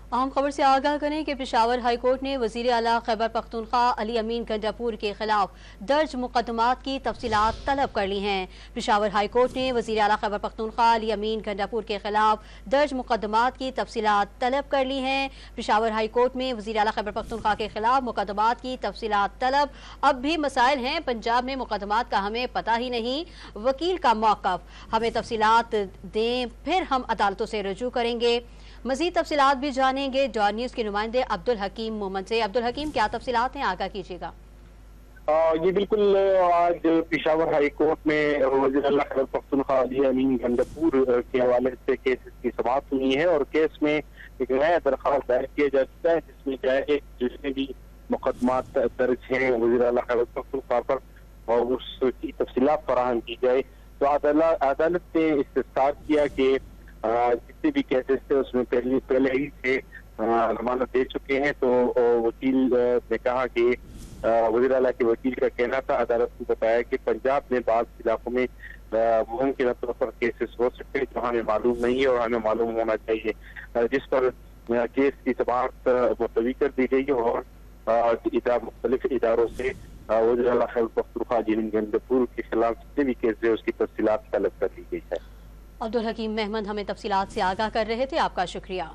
अहम खबर से आगाह करें कि पेशावर हाई कोर्ट ने वजीर आला खैबर पख्तूनख्वा अली अमीन गंडापुर के खिलाफ दर्ज मुकदमात की तफसीलात तलब कर ली हैं। पेशावर हाई कोर्ट ने वजीर आला खैबर पख्तूनख्वा अली अमीन गंडापुर के खिलाफ दर्ज मुकदमात की तफसीलात तलब कर ली हैं। पेशावर हाई कोर्ट में वजीर आला खैबर पख्तूनख्वा के खिलाफ मुकदमात की तफसीलात तलब। अब भी मसाइल हैं, पंजाब में मुकदमात का हमें पता ही नहीं, वकील का मौक़िफ़, हमें तफसीलात दें फिर हम अदालतों से रजू करेंगे। मज़ीद तफसीलात भी जानेंगे डॉन न्यूज़ के नुमाइंदे अब्दुल हकीम मोहम्मद से। अब्दुल हकीम, क्या तफसीलात हैं, आगाह कीजिएगा। ये बिल्कुल आज पेशावर हाई कोर्ट में वज़ीर आला खैबर पख्तूनख्वा अली अमीन गंडापुर के हवाले से केस की समाअत हुई है और केस में एक नया दरख्वास्त दायर किया जा चुका है जिसमें जितने भी मुकदमात दर्ज हैं वज़ीर आला खैबर पख्तूनख्वा पर और उसकी तफसीलात फराहम की जाए। तो अदालत ने इस्तिफ्सार किया कि जितने भी केसेस थे उसमें पहले ही से जमानत दे चुके हैं। तो वकील ने कहा कि वज़ीर आला के वकील का कहना था, अदालत को बताया कि पंजाब में बाज़ इलाकों में मुमकिन तौर पर केसेस हो सकते हैं जो हमें मालूम नहीं है और हमें मालूम होना चाहिए, जिस पर केस की समाअत मुलतवी कर दी गई और मुख्तलिफ इदारों से वज़ीर आला खैबर पख्तूनख्वा अली अमीन गंडापुर के खिलाफ जितने भी केस है उसकी तफसीलात तलब कर ली गई है। अब्दुल हकीम मेहमद हमें तफसीलात से आगाह कर रहे थे, आपका शुक्रिया।